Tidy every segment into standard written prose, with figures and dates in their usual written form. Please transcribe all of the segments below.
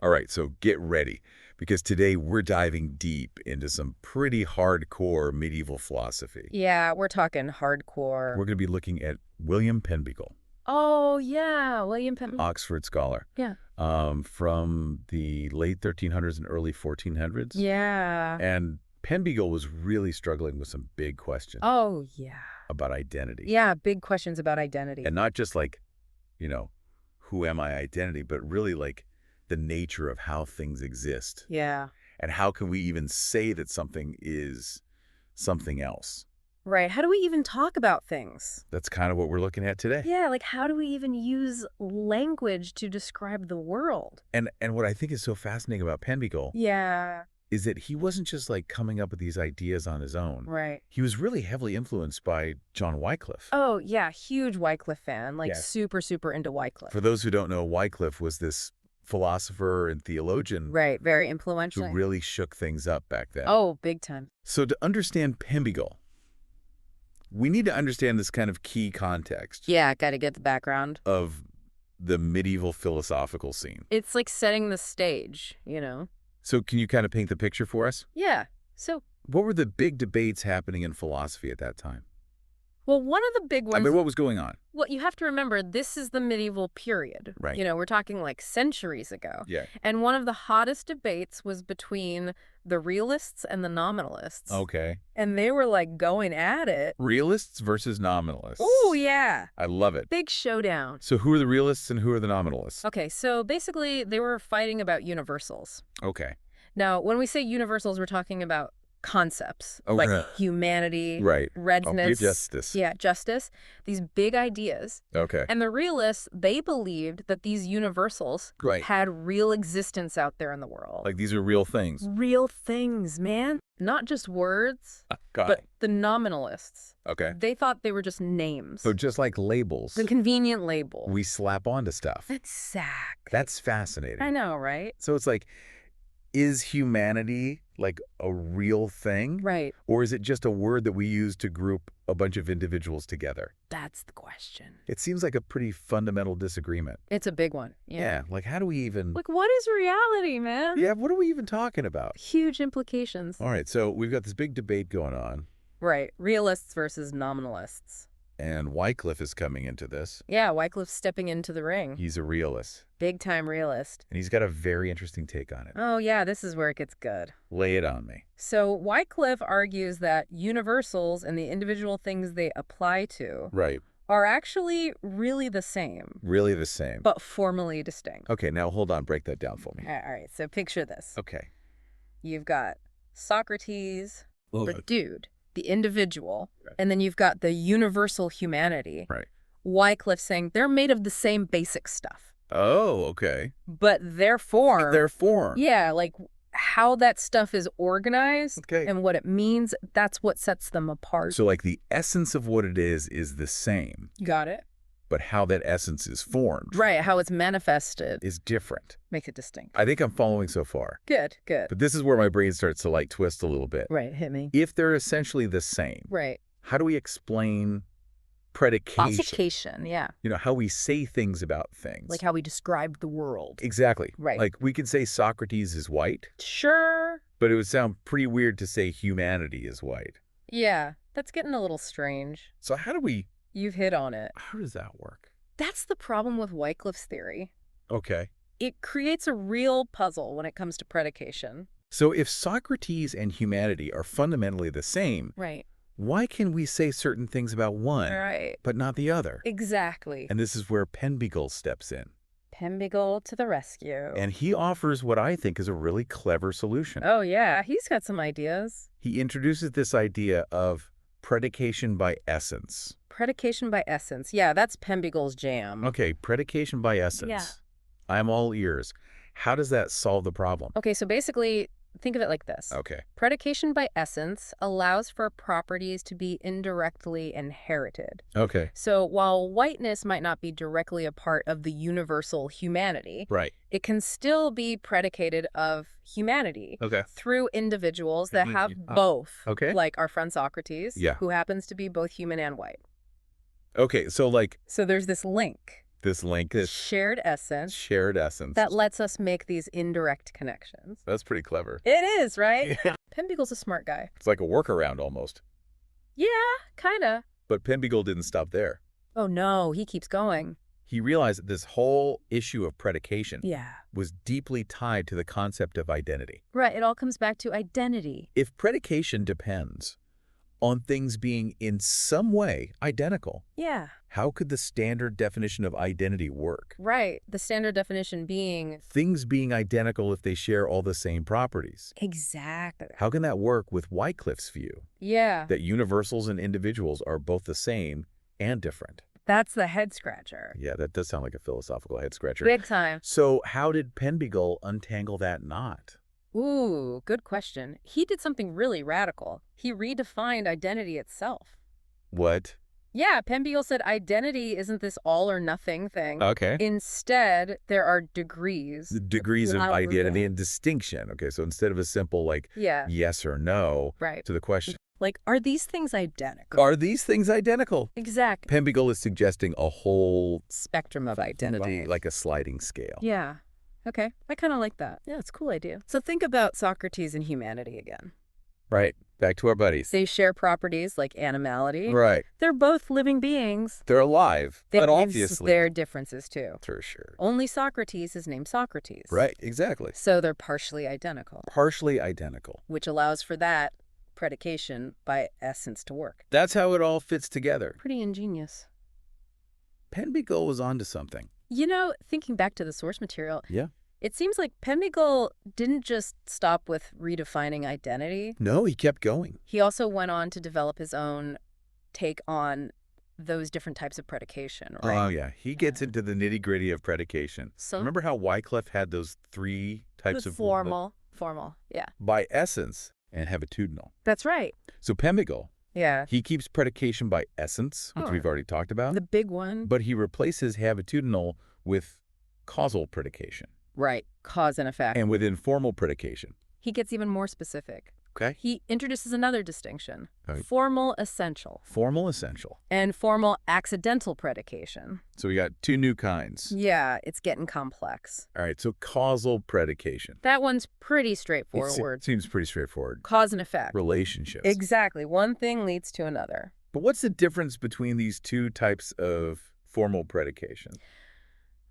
All right, so get ready, because today we're diving deep into some pretty hardcore medieval philosophy. Yeah, we're talking We're hardcore. going to be looking at William Penbygull, Oh, yeah, William Penn. Oxford scholar, Yeah. from the late 1300s and early 1400s. Yeah. And Penbygull was really struggling with some big questions Oh, yeah. about identity. Yeah, big questions about identity. And not just like, you know, who am I identity, but really like the nature of how things exist. Yeah. And how can we even say that something is something else? Right. How do we even talk about things? That's kind of what we're looking at today. Yeah, like how do we even use language to describe the world? And what I think is so fascinating about Penbygull Yeah. is that he wasn't just like coming up with these ideas on his own. Right. He was really heavily influenced by John Wycliffe. Oh, yeah, huge Wycliffe fan, like Yes. super, super into Wycliffe. For those who don't know, Wycliffe was this philosopher and theologian Right, very who influential. really shook things up back then. Oh, big time. So to understand Penbygull, we need to understand this kind of key context Yeah, got to get the background. of the medieval philosophical scene. It's like setting the stage, you know? So can you kind of paint the picture for us? Yeah. So, What were the big debates happening in philosophy at that time? well, one of the big ones. I mean, what was going on? Well, you have to remember, this is the medieval period. Right. You know, we're talking like centuries ago. Yeah. And one of the hottest debates was between the realists and the nominalists. Okay. And they were like going at it. Realists versus nominalists. Oh, yeah. I love it. Big showdown. So who are the realists and who are the nominalists? Okay, so basically they were fighting about universals. Okay. Now, when we say universals, we're talking about concepts Okay. like humanity, Right. redness, justice. yeah, justice, these big ideas. Okay. And the realists, they believed that these universals Right. had real existence out there in the world. Like these are real things. Real things, man. Not just words, Got but it. the nominalists. Okay. They thought they were just names. So just like labels, The convenient label. we slap onto stuff. Exactly. That's fascinating. I know, right? So it's like, is humanity like a real thing? Right. Or is it just a word that we use to group a bunch of individuals together? That's the question. It seems like a pretty fundamental disagreement. It's a big one. Yeah. Like, how do we even... Like, what is reality, man? Yeah, what are we even talking about? Huge implications. All right, so we've got this big debate going on, Right. Realists versus nominalists. and Wycliffe is coming into this. Yeah, Wycliffe's stepping into the ring. He's a realist, Big time realist. and he's got a very interesting take on it. Oh, yeah, this is where it gets good. Lay it on me. So Wycliffe argues that universals and the individual things they apply to Right. are actually really the same, Really the same. but formally distinct. Okay, now hold on. Break that down for me. All right, so picture this. Okay. You've got Socrates, Well, the dude, the individual, Right. and then you've got the universal humanity. Right. Wycliffe saying they're made of the same basic stuff, Oh, okay. but their form, Their form. yeah, like how that stuff is organized Okay. and what it means, that's what sets them apart. So, like, the essence of what it is the same, You got it? but how that essence is formed Right, how it's manifested is different. makes it distinct. I think I'm following so far. Good, good. But this is where my brain starts to, like, twist a little bit. Right, hit me. If they're essentially the same, Right. how do we explain predication? Classification, yeah. You know, how we say things about things. Like how we describe the world. Exactly. Right. Like, we could say Socrates is white, Sure. but it would sound pretty weird to say humanity is white. Yeah, that's getting a little strange. So how You've hit on it. does that work? That's the problem with Wycliffe's theory. Okay. It creates a real puzzle when it comes to predication. So if Socrates and humanity are fundamentally the same, Right. why can we say certain things about one, Right. but not the other? Exactly. And this is where Penbygull steps in. Penbygull to the rescue. And he offers what I think is a really clever solution. Oh, yeah, he's got some ideas. He introduces this idea of predication by essence. Predication by essence. Yeah, that's Penbygull's jam. Okay, predication by essence. Yeah. I'm all ears. How does that solve the problem? Okay, so basically, think of it like this. Okay. Predication by essence allows for properties to be indirectly inherited. Okay. So while whiteness might not be directly a part of the universal humanity, Right. it can still be predicated of humanity Okay. through individuals that have Mhm. both. Okay. Like our friend Socrates, Yeah. who happens to be both human and white. Okay, so like So there's this link. This link, this shared essence shared essence. that lets us make these indirect connections. That's pretty clever. It is, right? Yeah. Penbygull's a smart guy. It's like a workaround almost. Yeah, kinda. But Penbygull didn't stop there. Oh no, he keeps going. He realized that this whole issue of predication Yeah. was deeply tied to the concept of identity. Right, it all comes back to identity. If predication depends on things being in some way identical, Yeah. how could the standard definition of identity work? Right, the standard definition being... Things being identical if they share all the same properties. Exactly. How can that work with Wycliffe's view Yeah, that universals and individuals are both the same and different? that's the head scratcher. Yeah, that does sound like a philosophical head scratcher. Big time. So how did Penbygull untangle that knot? Ooh, good question. He did something really radical. He redefined identity itself. What? Yeah, Penbygull said identity isn't this all or nothing thing. Okay. Instead, there are degrees. The degrees of Wow. identity and distinction. Okay, so instead of a simple like Yeah, yes or no right. to the question, Like, are these things identical? are these things identical? Exactly. Penbygull is suggesting a whole Spectrum of identity. like a sliding scale. Yeah. Okay. I kind of like that. Yeah, it's a cool idea. So think about Socrates and humanity again. Right. Back to our buddies. They share properties like animality. Right. They're both living beings. They're alive, They but have obviously. their differences too. For sure. Only Socrates is named Socrates. Right, exactly. So they're partially identical, Partially identical. which allows for that predication by essence to work. That's how it all fits together. Pretty ingenious. Penbygull was onto something. You know, thinking back to the source material, Yeah. it seems like Penbygull didn't just stop with redefining identity. No, he kept going. He also went on to develop his own take on those different types of predication, right? Oh, yeah. He gets into the nitty-gritty of predication. So Remember how Wycliffe had those three types of... formal, yeah. By essence and habitudinal. That's right. So Penbygull, Yeah. he keeps predication by essence, which Oh. we've already talked about, The big one. but he replaces habitudinal with causal predication Right. Cause and effect. and with informal predication. He gets even more specific. Okay? He introduces another distinction. Right. Formal essential Formal essential. and formal accidental predication. So we got two new kinds. Yeah, it's getting complex. All right, so causal predication. That one's pretty It straightforward. seems pretty straightforward. Cause and effect. Relationships. Exactly. One thing leads to another. But what's the difference between these two types of formal predication?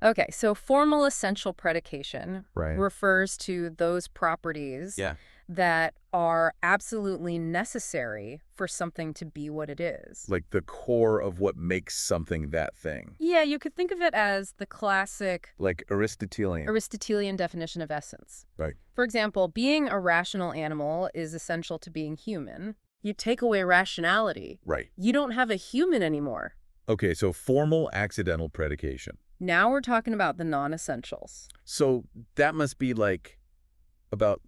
Okay, so formal essential predication Right. refers to those properties Yeah. that are absolutely necessary for something to be what it is. Like the core of what makes something that thing. Yeah, you could think of it as the classic Like Aristotelian. Aristotelian definition of essence. Right. For example, being a rational animal is essential to being human. You take away rationality, Right. you don't have a human anymore. Okay, so formal accidental predication. Now we're talking about the non-essentials. So that must be like about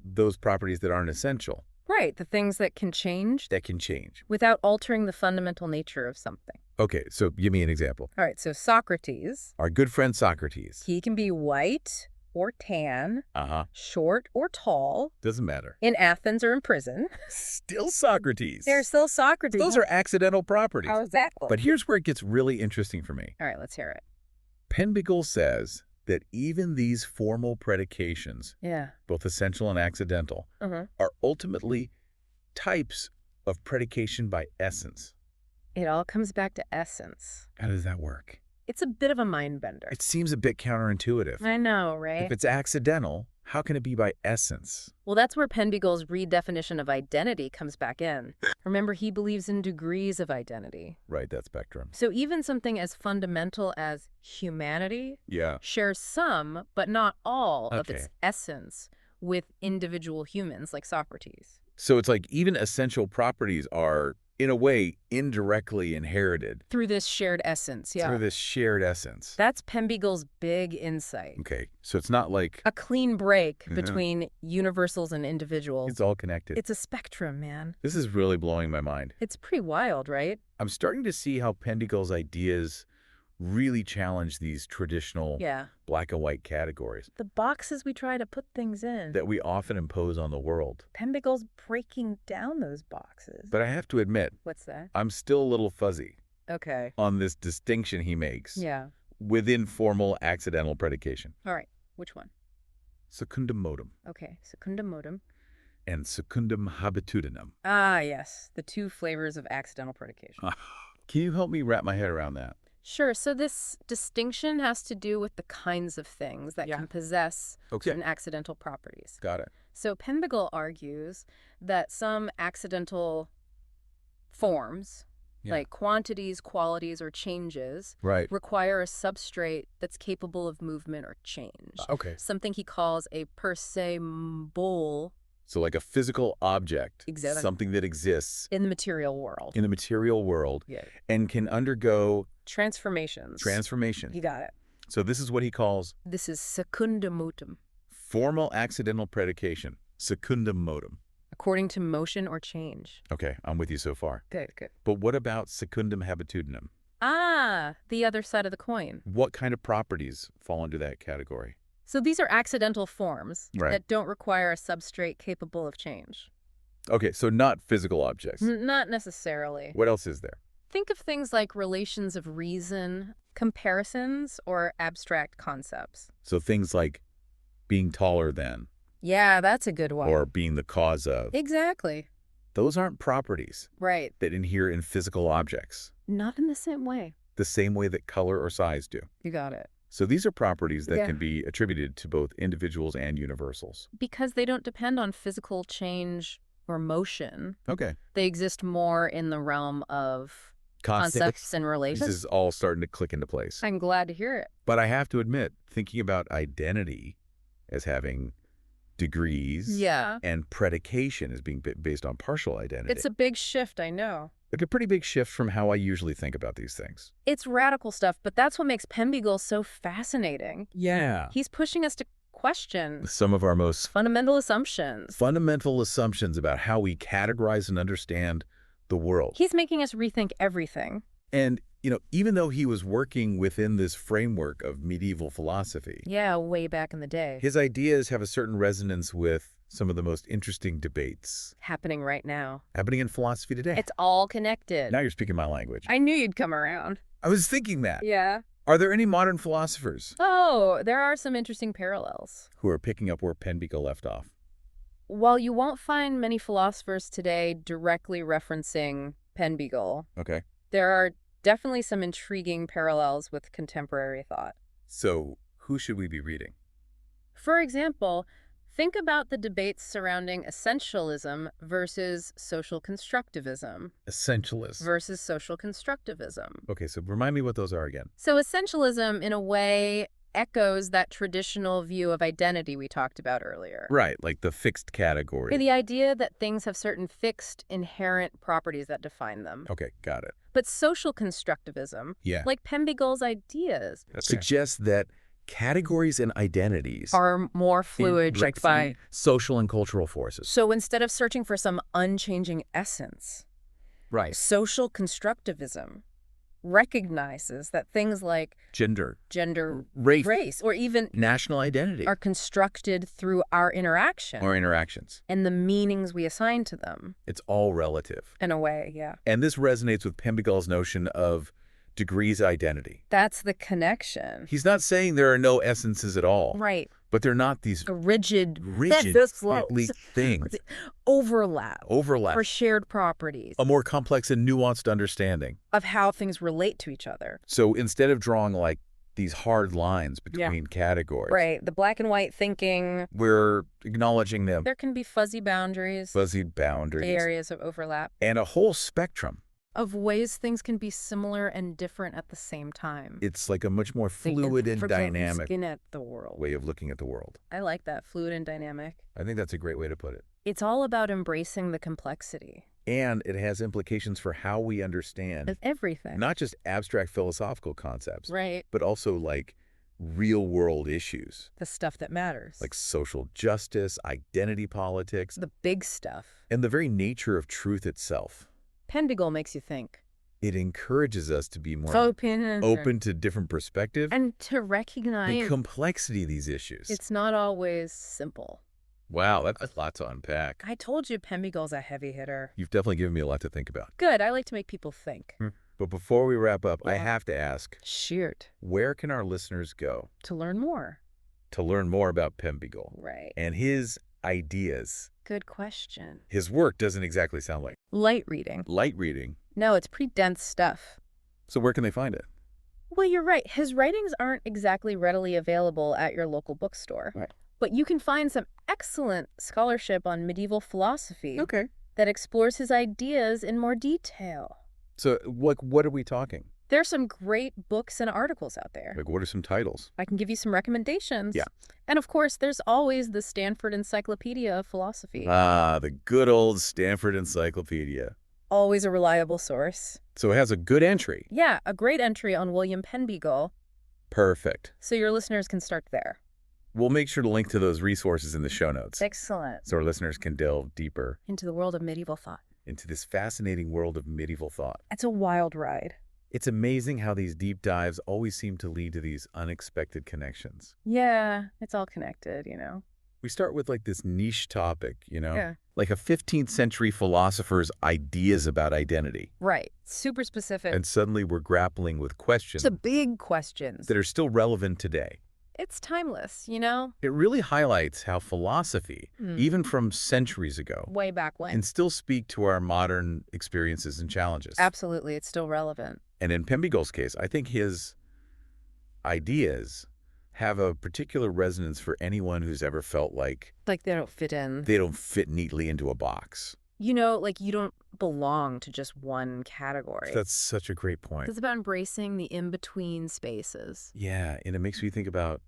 those properties that aren't essential, Right, the things that can change that can change. without altering the fundamental nature of something. Okay, so give me an example. All right, so Socrates, Our good friend Socrates. he can be white or tan, Uh-huh. short or tall, Doesn't matter. in Athens or in prison. Still Socrates. They're still Socrates. Those are accidental properties. Exactly. But here's where it gets really interesting for me. All right, let's hear it. Penbygull says that even these formal predications, Yeah. both essential and accidental, Uh-huh. are ultimately types of predication by essence. It all comes back to essence. How does that work? It's a bit of a mind bender. It seems a bit counterintuitive. I know, right? If it's accidental, how can it be by essence? Well, that's where Penbygull's redefinition of identity comes back in. Remember, he believes in degrees of identity. Right, that spectrum. So even something as fundamental as humanity Yeah. shares some, but not all, of Okay. its essence with individual humans like Socrates. So it's like even essential properties are, in a way, indirectly inherited Through this shared essence, yeah. through this shared essence. That's Penbygull's big insight. Okay, so it's not like A clean break Mhm. between universals and individuals. it's all connected. It's a spectrum, man. This is really blowing my mind. It's pretty wild, right? I'm starting to see how Penbygull's ideas really challenge these traditional Yeah. black and white categories The boxes we try to put things in. that we often impose on the world. Penbygull's breaking down those boxes. But I have to admit, What's that? I'm still a little fuzzy Okay. on this distinction he makes Yeah. within formal accidental predication. All right. Which one? Secundum modum Okay. Secundum modum. and secundum habitudinem. Ah, yes. The two flavors of accidental predication. Can you help me wrap my head around that? Sure. So this distinction has to do with the kinds of things that can possess certain accidental properties. Got it. So Penbygull argues that some accidental forms, like quantities, qualities, or changes, Right. require a substrate that's capable of movement or change. Okay. Something he calls a per se bowl So like a physical object, Exactly. something that exists in the material world. in the material world Yeah. and can undergo Transformations. transformation. You got it. So this is what he calls This is secundum modum, formal accidental predication, secundum modum. according to motion or change. Okay, I'm with you so far. Good, good. But what about secundum habitudinem? Ah, the other side of the coin. What kind of properties fall under that category? So these are accidental forms Right. that don't require a substrate capable of change. Okay, so not physical objects. Not necessarily. What else is there? Think of things like relations of reason, comparisons, or abstract concepts. So things like being taller than Yeah, that's a good one. or being the cause of. Exactly. Those aren't properties Right. that inhere in physical objects, Not in the same way. the same way that color or size do. You got it. So these are properties that Yeah. can be attributed to both individuals and universals. Because they don't depend on physical change or motion. Okay. They exist more in the realm of concepts and This relations. is all starting to click into place. I'm glad to hear it. But I have to admit, thinking about identity as having degrees Yeah. and predication as being based on partial identity, It's a big shift, I know. like a pretty big shift from how I usually think about these things. It's radical stuff, but that's what makes Penbygull so fascinating. Yeah. He's pushing us to question Some of our most fundamental assumptions. fundamental assumptions about how we categorize and understand the world. He's making us rethink everything. And, even though he was working within this framework of medieval philosophy, Yeah, way back in the day. his ideas have a certain resonance with some of the most interesting debates Happening right now. happening in philosophy today. It's all connected. Now you're speaking my language. I knew you'd come around. I was thinking that. Yeah. Are there any modern philosophers Oh, there are some interesting parallels. who are picking up where Penbygull left off? While you won't find many philosophers today directly referencing Penbygull, Okay. there are definitely some intriguing parallels with contemporary thought. So who should we be reading? For example, think about the debates surrounding essentialism versus social constructivism Essentialists. versus social constructivism. Okay, so remind me what those are again. So essentialism, in a way, echoes that traditional view of identity we talked about earlier. Right, like the fixed category. The idea that things have certain fixed, inherent properties that define them. Okay, got it. But social constructivism, Yeah. like Penbygull's ideas, Suggests that categories and identities are more fluid, shaped by social and cultural forces. So instead of searching for some unchanging essence, Right. social constructivism recognizes that things like Gender, gender, race, or even national identity, are constructed through our interaction or interactions. and the meanings we assign to them. It's all relative. In a way, yeah. And this resonates with Penbygull's notion of degrees identity. That's the connection. He's not saying there are no essences at all, Right. but they're not these A rigid tightly things. overlap Overlap. for shared properties A more complex and nuanced understanding. of how things relate to each other. So instead of drawing like these hard lines between categories, Right. The black and white thinking, we're acknowledging them. there can be fuzzy boundaries, Fuzzy boundaries, areas of overlap, and a whole spectrum. of ways things can be similar and different at the same time. It's like a much more fluid and dynamic Skin at the world. way of looking at the world. I like that, fluid and dynamic. I think that's a great way to put it. It's all about embracing the complexity And it has implications for how we understand of everything. not just abstract philosophical concepts, Right. but also like real world issues The stuff that matters. like social justice, identity politics, the big stuff. and the very nature of truth itself. Penbygull makes you think. It encourages us to be more open to different perspectives and to the recognize complexity of these issues. it's not always simple. Wow, that's a lot to unpack. I told you Penbygull's a heavy hitter. You've definitely given me a lot to think about. Good. I like to make people think. But But before we wrap up, I Yeah. have to ask, Shoot. where can our listeners go To learn more. to learn more about Penbygull Right. and his ideas? Good question. His work doesn't exactly sound like Light reading. light reading. No, it's pretty dense stuff. So where can they find it? Well, you're right. His writings aren't exactly readily available at your local bookstore. Right. But you can find some excellent scholarship on medieval philosophy Okay. that explores his ideas in more detail. So what are we talking? There's some great books and articles out there. Like, what are some titles? I can give you some recommendations. Yeah. And of course, there's always the Stanford Encyclopedia of Philosophy. Ah, the good old Stanford Encyclopedia. Always a reliable source. So it has a good entry. Yeah, a great entry on William Penbygull, Perfect. so your listeners can start there. We'll make sure to link to those resources in the show notes Excellent. so our listeners can delve deeper Into the world of medieval thought. into this fascinating world of medieval thought. It's a wild ride. It's amazing how these deep dives always seem to lead to these unexpected connections. Yeah, it's all connected, you know. We start with like this niche topic, Yeah. like a 15th century philosopher's ideas about identity. Right. Super specific. And suddenly we're grappling with questions It's a big questions. that are still relevant today. It's timeless, you know? It really highlights how philosophy, even from centuries ago, Way back when. can still speak to our modern experiences and challenges. Absolutely, it's still relevant. And in Penbygull's case, I think his ideas have a particular resonance for anyone who's ever felt like Like they don't fit in. they don't fit neatly into a box. You know, like you don't belong to just one category. That's such a great point. It's about embracing the in-between spaces. Yeah, and it makes me think about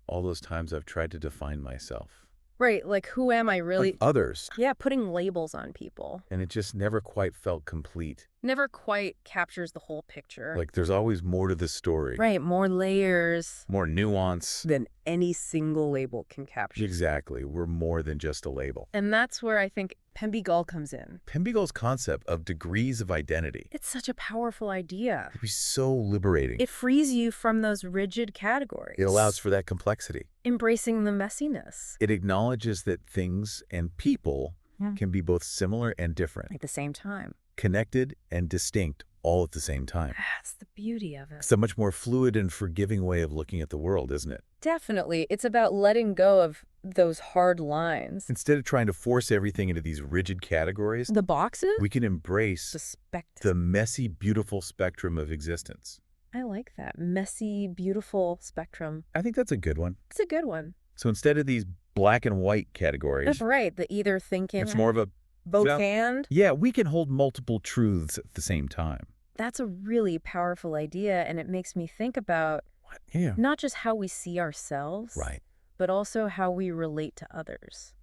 all those times I've tried to define myself. Right, like who am I really? Like others. Yeah, putting labels on people. And it just never quite felt complete. Never quite captures the whole picture. Like there's always more to the story. Right, more layers More nuance. than any single label can capture. Exactly. We're more than just a label. And that's where I think Penbygull comes in. Penbygull's concept of degrees of identity It's such a powerful idea. can be so liberating. It frees you from those rigid categories. It allows for that complexity. Embracing the messiness. It acknowledges that things and people can be both similar and different, At the same time. connected and distinct all at the same time. That's the beauty of it. It's a much more fluid and forgiving way of looking at the world, isn't it? Definitely. It's about letting go of those hard lines. Instead of trying to force everything into these rigid categories, The boxes? we can embrace The spectrum. the messy, beautiful spectrum of existence. I like that. Messy, beautiful spectrum. I think that's a good one. It's a good one. So instead of these black and white That's categories, right. The either thinking, it's more of a, both Well- and. yeah, we can hold multiple truths at the same time. That's a really powerful idea. And it makes me think about What? Yeah. not just how we see ourselves, Right. but also how we relate to others.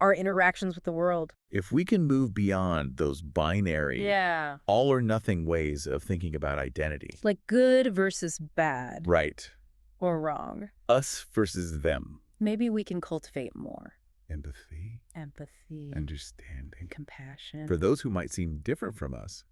Our interactions with the world. If we can move beyond those binary, Yeah. all or nothing ways of thinking about identity. Like good versus bad Right. or wrong. Us versus them. Maybe we can cultivate more Empathy, empathy, understanding. compassion. For those who might seem different from us,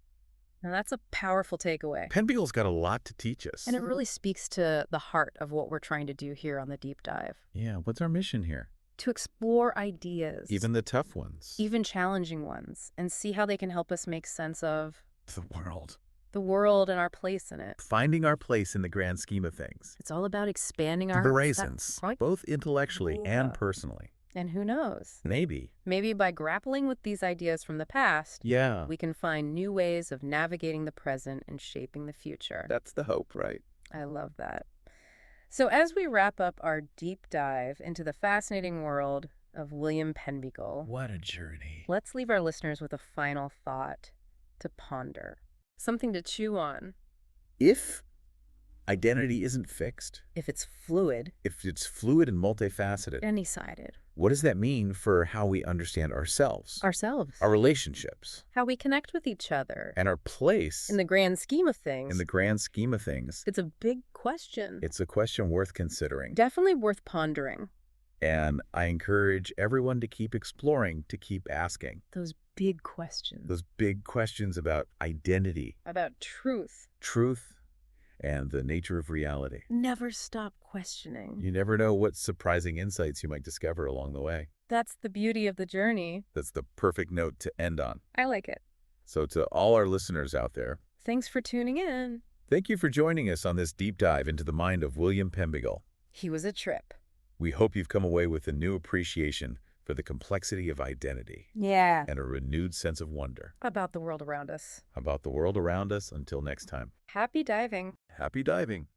Now that's a powerful takeaway. Penbygull's got a lot to teach us. And it really speaks to the heart of what we're trying to do here on the deep dive. Yeah, what's our mission here? To explore ideas, Even the tough ones. even challenging ones, and see how they can help us make sense of the world. the world and our place in it. Finding our place in the grand scheme of things. It's all about expanding our Horizons, right? both intellectually and Yeah. personally. And who knows? Maybe. Maybe by grappling with these ideas from the past, Yeah. we can find new ways of navigating the present and shaping the future. That's the hope, right? I love that. So as we wrap up our deep dive into the fascinating world of William Penbygull, What a journey. let's leave our listeners with a final thought to ponder. Something to chew on. If identity isn't fixed, If it's fluid, if it's fluid and multifaceted, any-sided, what does that mean for how we understand ourselves, ourselves, our relationships, how we connect with each other, and our place in the grand scheme of things? in the grand scheme of things? It's a big question. It's a question worth considering. Definitely worth pondering. And I encourage everyone to keep exploring, to keep asking Those big questions those big questions about identity, about truth. truth, and the nature of reality. Never stop questioning. You never know what surprising insights you might discover along the way. That's the beauty of the journey. That's the perfect note to end on. I like it. So to all our listeners out there, Thanks for tuning in. Thank you for joining us on this deep dive into the mind of William Penbygull. He was a trip. We hope you've come away with a new appreciation for the complexity of identity Yeah. and a renewed sense of wonder About the world around us. about the world around us. Until next time, Happy diving. happy diving.